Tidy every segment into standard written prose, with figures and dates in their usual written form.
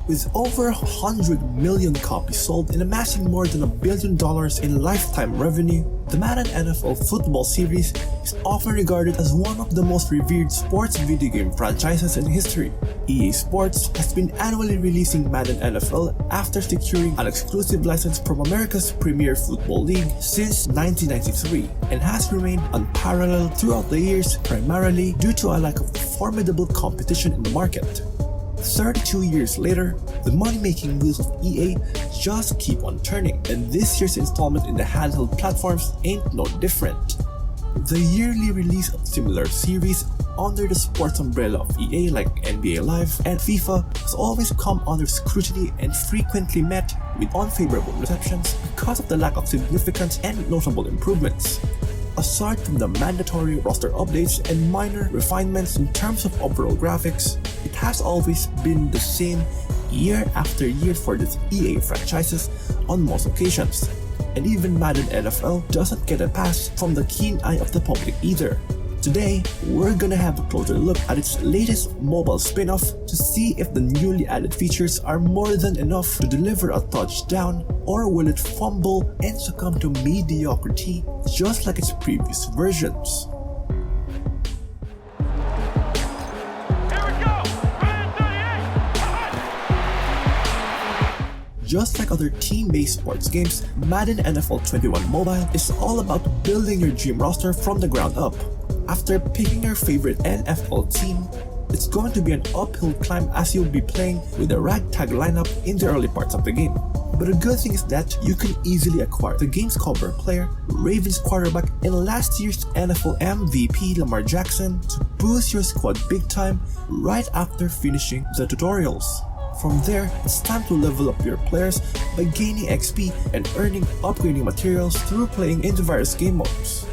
With over 100 million copies sold and amassing more than $1 billion in lifetime revenue, the Madden NFL football series is often regarded as one of the most revered sports video game franchises in history. EA Sports has been annually releasing Madden NFL after securing an exclusive license from America's premier football league since 1993 and has remained unparalleled throughout the years, primarily due to a lack of formidable competition in the market. 32 years later, the money-making wheels of EA just keep on turning, and this year's installment in the handheld platforms ain't no different. The yearly release of similar series under the sports umbrella of EA like NBA Live and FIFA has always come under scrutiny and frequently met with unfavorable receptions because of the lack of significant and notable improvements. Aside from the mandatory roster updates and minor refinements in terms of overall graphics, it has always been the same year after year for the EA franchises on most occasions, and even Madden NFL doesn't get a pass from the keen eye of the public either. Today, we're gonna have a closer look at its latest mobile spin-off to see if the newly added features are more than enough to deliver a touchdown, or will it fumble and succumb to mediocrity just like its previous versions. Just like other team-based sports games, Madden NFL 21 Mobile is all about building your dream roster from the ground up. After picking your favorite NFL team, it's going to be an uphill climb as you'll be playing with a ragtag lineup in the early parts of the game. But the good thing is that you can easily acquire the game's cover player, Ravens quarterback, and last year's NFL MVP Lamar Jackson to boost your squad big time right after finishing the tutorials. From there, it's time to level up your players by gaining XP and earning upgrading materials through playing in the various game modes.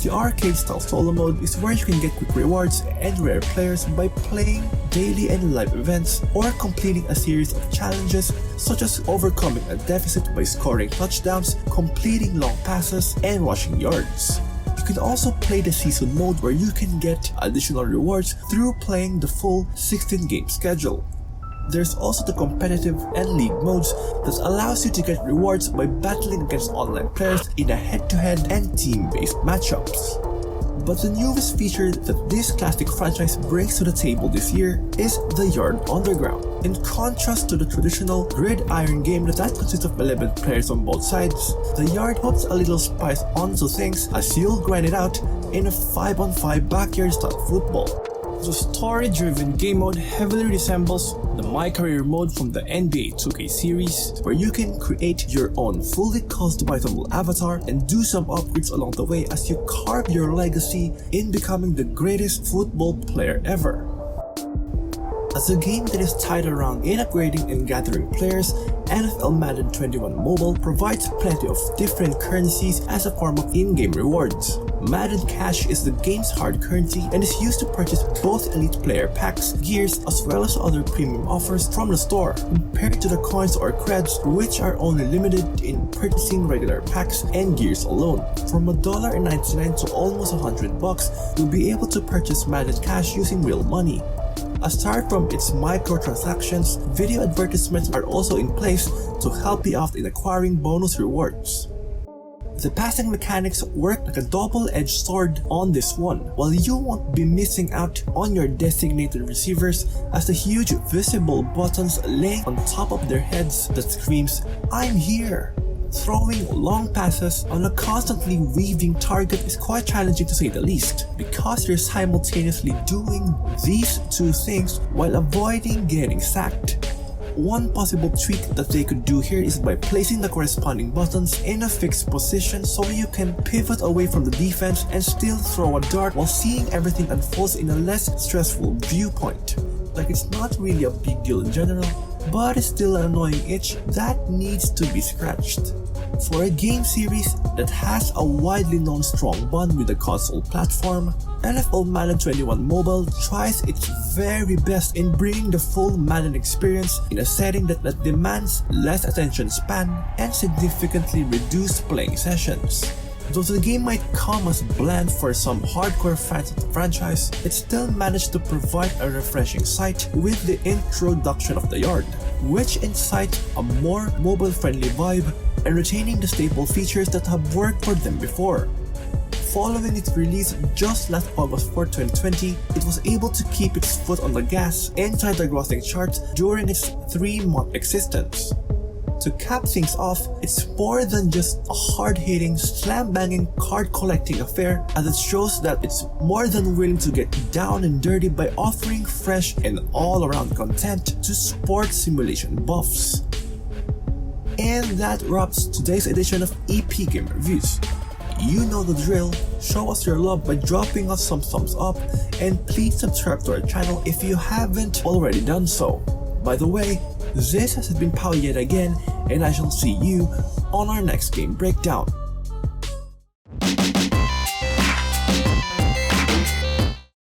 The arcade-style solo mode is where you can get quick rewards and rare players by playing daily and live events or completing a series of challenges such as overcoming a deficit by scoring touchdowns, completing long passes, and rushing yards. You can also play the season mode where you can get additional rewards through playing the full 16-game schedule. There's also the competitive and league modes that allows you to get rewards by battling against online players in a head-to-head and team-based matchups. But the newest feature that this classic franchise brings to the table this year is the Yard Underground. In contrast to the traditional gridiron game that consists of 11 players on both sides, the Yard puts a little spice onto things as you'll grind it out in a 5-on-5 backyard-style football. The story-driven game mode heavily resembles the My Career mode from the NBA 2K series, where you can create your own fully customizable avatar and do some upgrades along the way as you carve your legacy in becoming the greatest football player ever. As a game that is tied around in upgrading and gathering players, NFL Madden 21 Mobile provides plenty of different currencies as a form of in-game rewards. Madden Cash is the game's hard currency and is used to purchase both elite player packs, gears, as well as other premium offers from the store, compared to the coins or creds, which are only limited in purchasing regular packs and gears alone. From $1.99 to almost $100, you'll be able to purchase Madden Cash using real money. Aside from its microtransactions, video advertisements are also in place to help you out in acquiring bonus rewards. The passing mechanics work like a double-edged sword on this one, while you won't be missing out on your designated receivers as the huge visible buttons laying on top of their heads that screams, "I'm here!" Throwing long passes on a constantly weaving target is quite challenging to say the least, because you're simultaneously doing these two things while avoiding getting sacked. One possible tweak that they could do here is by placing the corresponding buttons in a fixed position so you can pivot away from the defense and still throw a dart while seeing everything unfold in a less stressful viewpoint. Like, it's not really a big deal in general, but it's still an annoying itch that needs to be scratched. For a game series that has a widely known strong bond with the console platform, NFL Madden 21 Mobile tries its very best in bringing the full Madden experience in a setting that demands less attention span and significantly reduced playing sessions. Though the game might come as bland for some hardcore fans of the franchise, it still managed to provide a refreshing sight with the introduction of the yard, which incites a more mobile-friendly vibe and retaining the staple features that have worked for them before. Following its release just last August 4, 2020, it was able to keep its foot on the gas inside the grossing charts during its 3-month existence. To cap things off, it's more than just a hard-hitting, slam-banging, card-collecting affair, as it shows that it's more than willing to get down and dirty by offering fresh and all-around content to sports simulation buffs. And that wraps today's edition of EP Game Reviews. You know the drill, show us your love by dropping us some thumbs up, and please subscribe to our channel if you haven't already done so. By the way, this has been Pao yet again, and I shall see you on our next game breakdown.